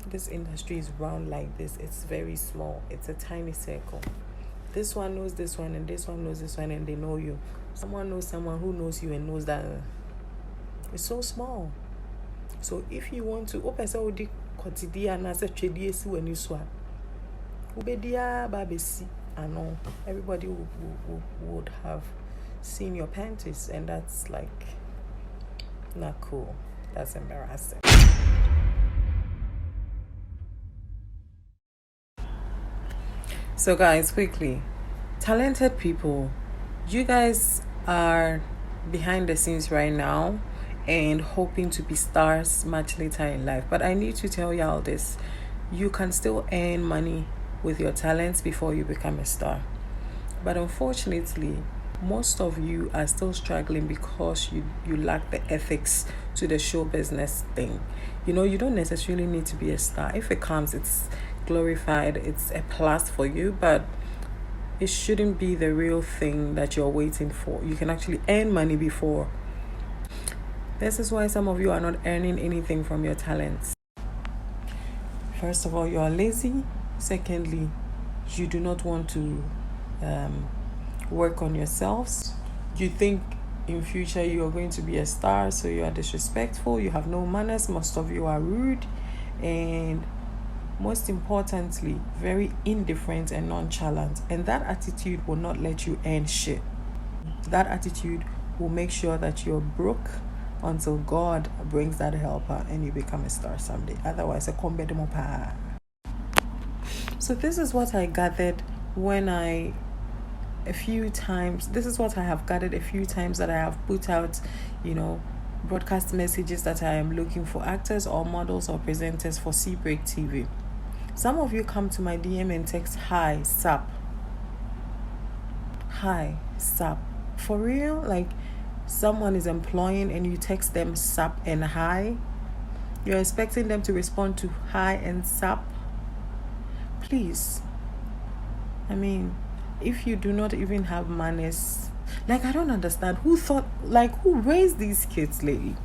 This industry is round like this. It's very small. It's a tiny circle. This one knows this one, and this one knows this one, and they know you. Someone knows someone who knows you and knows that. It's so small. So if you want to open Saudi quotidian as a trade when you swap, ubedia babesi, I know everybody would have seen your panties, and that's like not cool. That's embarrassing. So guys, quickly, talented people, you guys are behind the scenes right now and hoping to be stars much later in life. But I need to tell y'all this. You can still earn money with your talents before you become a star. But unfortunately, most of you are still struggling because you lack the ethics to the show business thing. You don't necessarily need to be a star. If it comes, it's glorified, it's a plus for you, but it shouldn't be the real thing that you're waiting for. You can actually earn money before. This is why some of you are not earning anything from your talents. First of all, you are lazy. Secondly, you do not want to work on yourselves. You think in future you are going to be a star, so you are disrespectful, you have no manners, most of you are rude, and most importantly, very indifferent and nonchalant. And that attitude will not let you earn shit. That attitude will make sure that you're broke until God brings that helper and you become a star someday. Otherwise, a combedemopa. So this is what I gathered this is what I have gathered a few times that I have put out, broadcast messages that I am looking for actors or models or presenters for Seabreak TV. Some of you come to my DM and text, "Hi, sup." Hi, sup. For real? Like someone is employing and you text them sup and hi? You're expecting them to respond to hi and sup? Please. If you do not even have manners, I don't understand who raised these kids lately.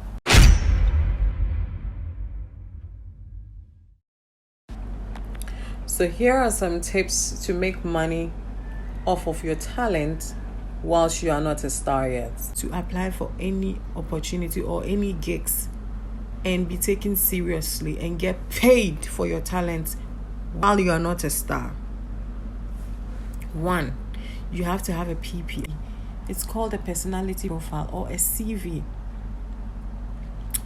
So here are some tips to make money off of your talent whilst you are not a star yet. To apply for any opportunity or any gigs and be taken seriously and get paid for your talent while you are not a star. 1, you have to have a PP. It's called a personality profile or a CV.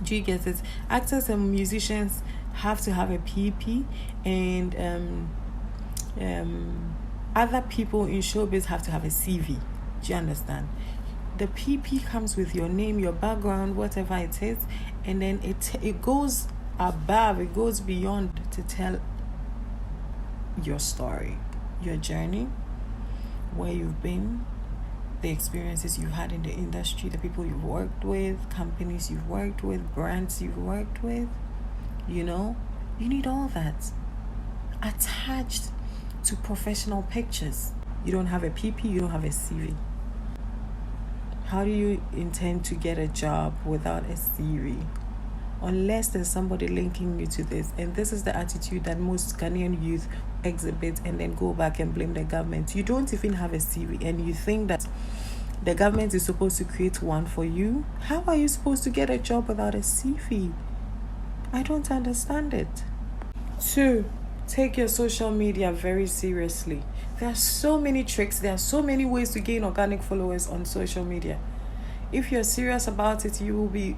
Do you get it? Actors and musicians have to have a PP, and other people in showbiz have to have a CV. Do you understand? The PP comes with your name, your background, whatever it is, and then it goes above, it goes beyond to tell your story, your journey, where you've been, the experiences you had in the industry, the people you've worked with, companies you've worked with, brands you've worked with. You need all that attached to professional pictures. You don't have a PP, you don't have a CV. How do you intend to get a job without a CV? Unless there's somebody linking you to this. And this is the attitude that most Ghanaian youth exhibit and then go back and blame the government. You don't even have a CV and you think that the government is supposed to create one for you. How are you supposed to get a job without a CV? I don't understand it. 2, take your social media very seriously. There are so many tricks. There are so many ways to gain organic followers on social media. If you're serious about it, you will be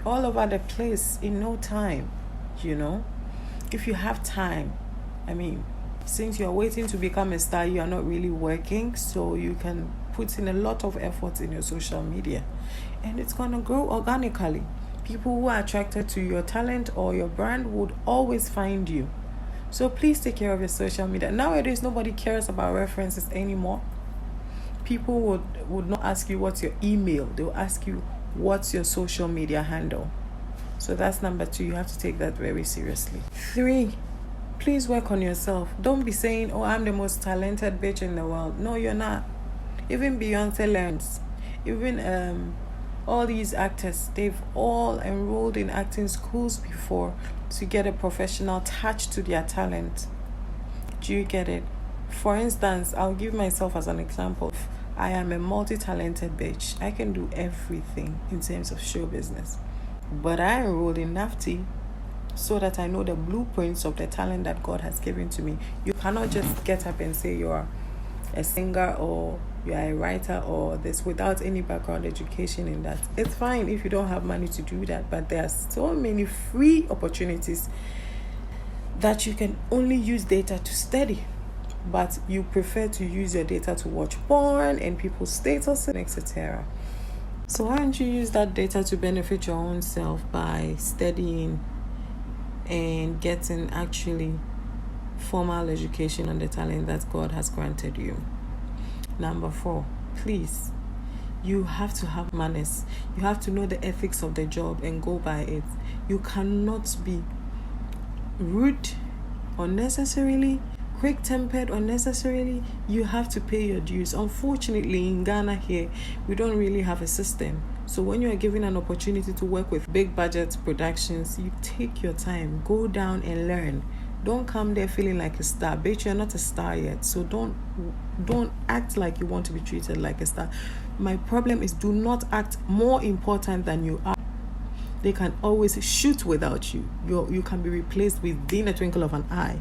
all over the place in no time. If you have time, since you're waiting to become a star, you are not really working, so you can put in a lot of effort in your social media and it's gonna grow organically. People who are attracted to your talent or your brand would always find you. So please take care of your social media. Nowadays, nobody cares about references anymore. People would not ask you what's your email. They'll ask you what's your social media handle. So that's number 2. You have to take that very seriously. 3, please work on yourself. Don't be saying, "Oh, I'm the most talented bitch in the world." No, you're not. Even Beyonce learns. Even all these actors, they've all enrolled in acting schools before to get a professional touch to their talent. Do you get it? For instance, I'll give myself as an example. I am a multi-talented bitch. I can do everything in terms of show business. But I enrolled in NAFTI so that I know the blueprints of the talent that God has given to me. You cannot just get up and say you're a singer or you're a writer or this without any background education in that. It's fine if you don't have money to do that, but there are so many free opportunities that you can only use data to study. But you prefer to use your data to watch porn and people's status, etc. So why don't you use that data to benefit your own self by studying and getting actually formal education on the talent that God has granted you? Number 4, please, you have to have manners. You have to know the ethics of the job and go by it. You cannot be rude unnecessarily, quick-tempered unnecessarily. You have to pay your dues. Unfortunately, in Ghana here, we don't really have a system. So when you are given an opportunity to work with big budget productions, you take your time, go down and learn. Don't come there feeling like a star. Bitch, you're not a star yet. So don't act like you want to be treated like a star. My problem is, do not act more important than you are. They can always shoot without you. You can be replaced within a twinkle of an eye.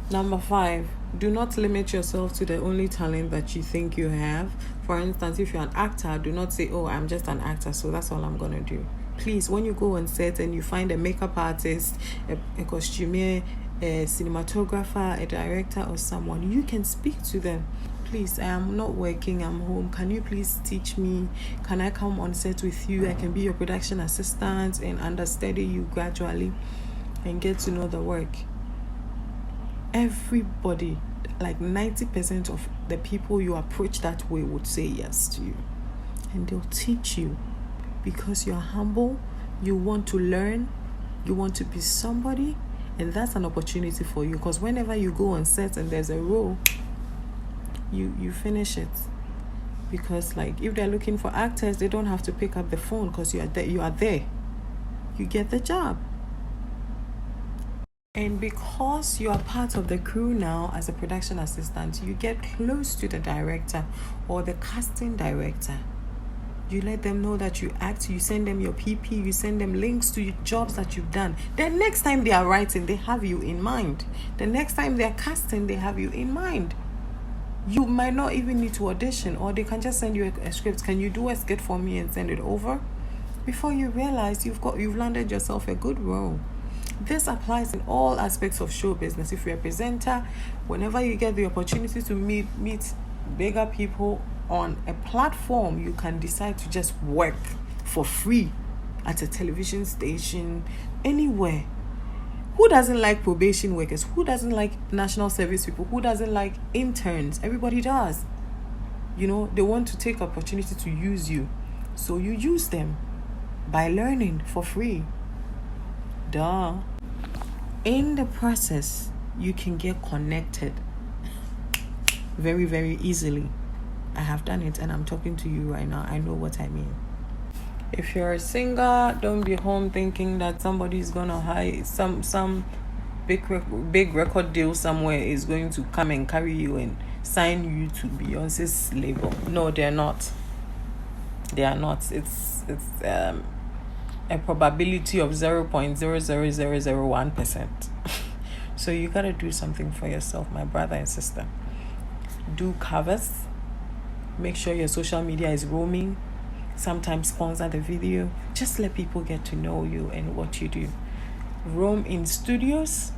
Number 5, do not limit yourself to the only talent that you think you have. For instance, if you're an actor, do not say, oh, I'm just an actor, so that's all I'm going to do. Please, when you go on set and you find a makeup artist, a costumier, a cinematographer, a director, or someone, you can speak to them. Please, I am not working, I'm home. Can you please teach me? Can I come on set with you? I can be your production assistant and understudy you gradually and get to know the work. Everybody, like 90% of the people you approach that way would say yes to you. And they'll teach you because you're humble, you want to learn, you want to be somebody, and that's an opportunity for you. Because whenever you go on set and there's a role, you finish it. Because like if they're looking for actors, they don't have to pick up the phone because you are there. You get the job. And because you are part of the crew now as a production assistant, you get close to the director or the casting director. You let them know that you act, you send them your PP, you send them links to jobs that you've done. The next time they are writing, they have you in mind. The next time they are casting, they have you in mind. You might not even need to audition, or they can just send you a script. Can you do a skit for me and send it over? Before you realize you've landed yourself a good role. This applies in all aspects of show business. If you're a presenter, whenever you get the opportunity to meet bigger people on a platform, you can decide to just work for free at a television station, anywhere. Who doesn't like probation workers? Who doesn't like national service people? Who doesn't like interns? Everybody does. They want to take opportunity to use you. So you use them by learning for free. Duh. In the process, you can get connected very, very easily. I have done it and I'm talking to you right now. I know what I mean. If you're a singer, don't be home thinking that somebody's gonna hire some big record deal somewhere is going to come and carry you and sign you to Beyonce's label. No, they're not. They are not. It's a probability of 0.00001%. So you gotta do something for yourself, my brother and sister. Do covers. Make sure your social media is roaming. Sometimes sponsor the video. Just let people get to know you and what you do. Roam in studios.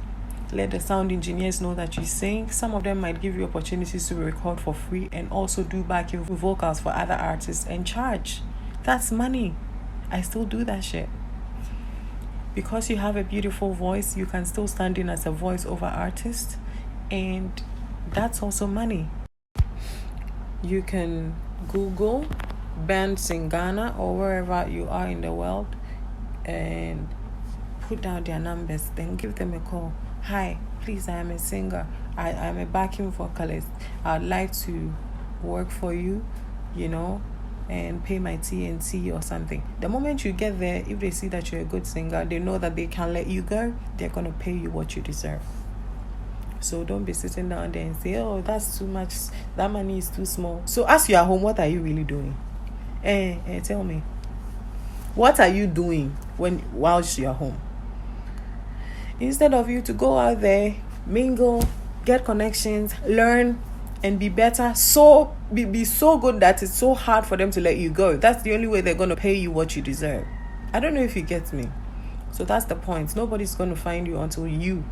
Let the sound engineers know that you sing. Some of them might give you opportunities to record for free and also do backing vocals for other artists and charge. That's money. I still do that shit. Because you have a beautiful voice, you can still stand in as a voiceover artist, and that's also money. You can Google bands in Ghana or wherever you are in the world and put down their numbers, then give them a call. Hi, please, I am a singer. I am a backing vocalist. I'd like to work for you, and pay my TNT or something. The moment you get there, if they see that you're a good singer, they know that they can let you go. They're going to pay you what you deserve. So don't be sitting down there and say, oh, that's too much, that money is too small. So as you are home, what are you really doing? Tell me, what are you doing whilst you are home? Instead of you to go out there, mingle, get connections, learn, and be better, so be so good that it's so hard for them to let you go. That's the only way they're going to pay you what you deserve. I don't know if you get me. So that's the point. Nobody's going to find you until you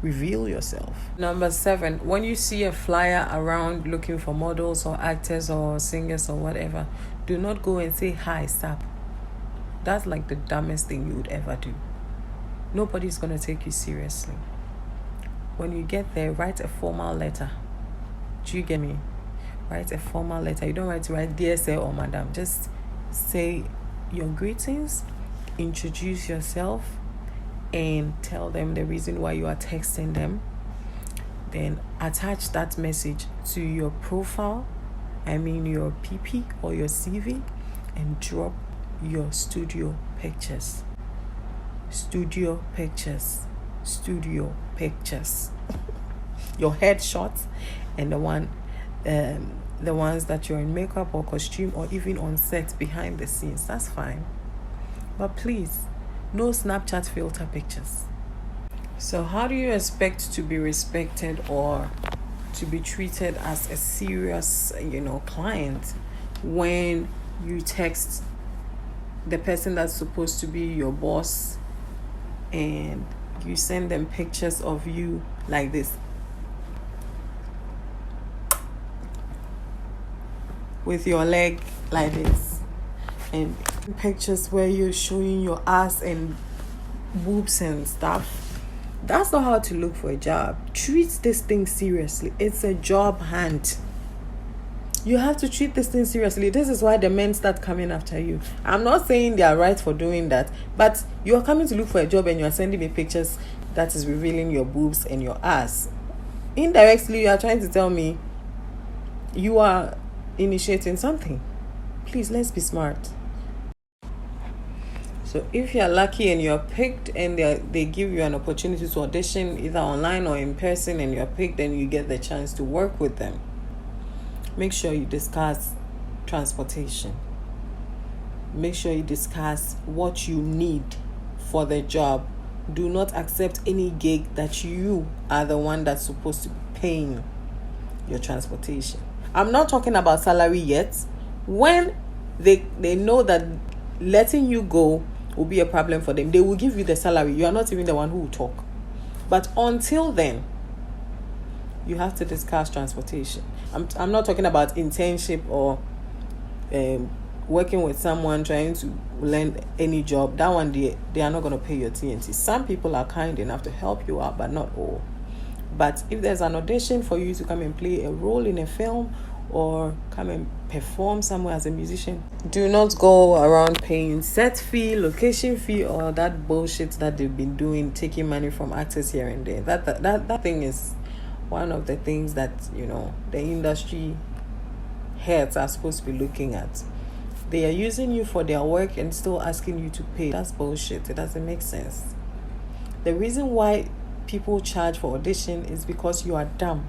reveal yourself. Number 7, when you see a flyer around looking for models or actors or singers or whatever, do not go and say hi, stop. That's like the dumbest thing you would ever do. Nobody's going to take you seriously. When you get there, write a formal letter. Do you get me? Write a formal letter. You don't write dear sir or madam. Just say your greetings, introduce yourself, and tell them the reason why you are texting them. Then attach that message to your profile, your PP or your CV, and drop your studio pictures. Studio pictures. Your headshots and the ones that you're in makeup or costume or even on set behind the scenes. That's fine. But please, no Snapchat filter pictures. So how do you expect to be respected or to be treated as a serious, client when you text the person that's supposed to be your boss and you send them pictures of you like this, with your leg like this, and pictures where you're showing your ass and boobs and stuff? That's not how to look for a job. Treat this thing seriously. It's a job hunt. You have to treat this thing seriously. This is why the men start coming after you. I'm not saying they are right for doing that, but you are coming to look for a job and you are sending me pictures that is revealing your boobs and your ass. Indirectly, you are trying to tell me you are initiating something. Please, let's be smart. So if you're lucky and you're picked and they give you an opportunity to audition either online or in person and you're picked and you get the chance to work with them, make sure you discuss transportation. Make sure you discuss what you need for the job. Do not accept any gig that you are the one that's supposed to be paying your transportation. I'm not talking about salary yet. When they know that letting you go will be a problem for them, they will give you the salary. You are not even the one who will talk. But until then, you have to discuss transportation. I'm not talking about internship or working with someone trying to land any job. That one, they are not going to pay your TNT. Some people are kind enough to help you out, but not all. But if there's an audition for you to come and play a role in a film or come and perform somewhere as a musician, do not go around paying set fee, location fee, or that bullshit that they've been doing, taking money from actors here and there. That thing is one of the things that the industry heads are supposed to be looking at. They are using you for their work and still asking you to pay. That's bullshit. It doesn't make sense. The reason why people charge for audition is because you are dumb.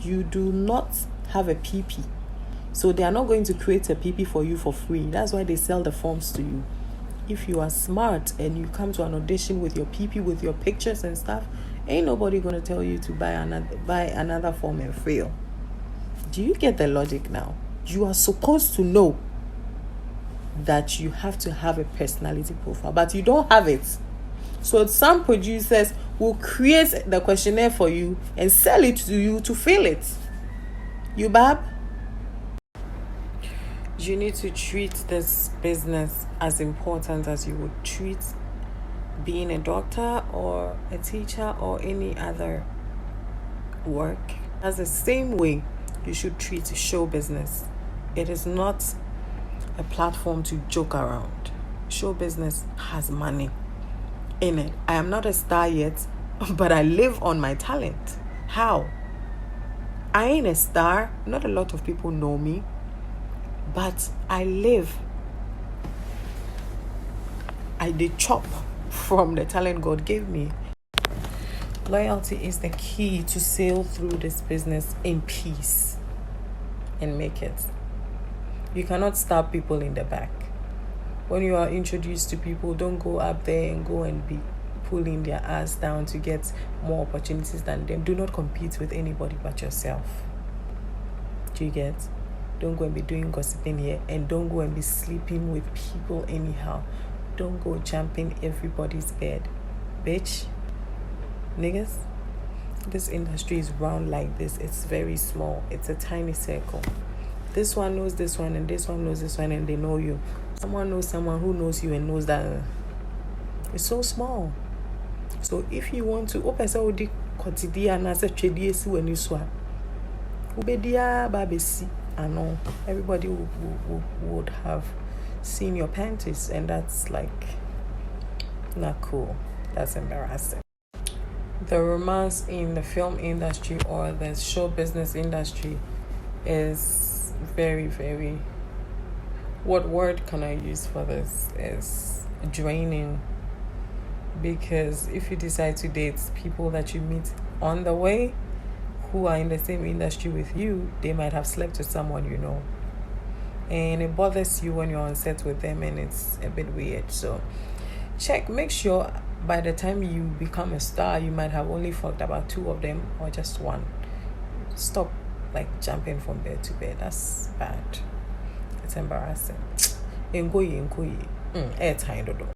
You do not have a PP, so they are not going to create a PP for you for free. That's why they sell the forms to you. If you are smart and you come to an audition with your PP, with your pictures and stuff, ain't nobody gonna tell you to buy another form and fail. Do you get the logic now? You are supposed to know that you have to have a personality profile, but you don't have it. So some producers will create the questionnaire for you and sell it to you to fill it. You bab? You need to treat this business as important as you would treat being a doctor or a teacher or any other work. That's the same way you should treat show business. It is not a platform to joke around. Show business has money in it. I am not a star yet, but I live on my talent. How? I ain't a star. Not a lot of people know me. but I did chop from the talent God gave me. Loyalty is the key to sail through this business in peace and make it. You cannot stab people in the back. When you are introduced to people, don't go up there and go and be pulling their ass down to get more opportunities than them. Do not compete with anybody but yourself. Do you get? Don't go and be doing gossiping here, and don't go and be sleeping with people anyhow. Don't go jumping everybody's bed. Bitch. Niggas, this industry is round like this. It's very small. It's a tiny circle. This one knows this one, and this one knows this one, and they know you. Someone knows someone who knows you and knows that. It's so small. So if you want to open Saudi quotidian as a trade when you swap, ubedia babesi, I know everybody would have seen your panties, and that's like not cool. That's embarrassing. The romance in the film industry or the show business industry is very, very, what word can I use for this? Is draining. Because if you decide to date people that you meet on the way who are in the same industry with you, they might have slept with someone you know. And it bothers you when you're on set with them, and it's a bit weird. So make sure by the time you become a star, you might have only fucked about 2 of them or just 1. Stop jumping from bed to bed. That's bad. It's embarrassing. Airtime.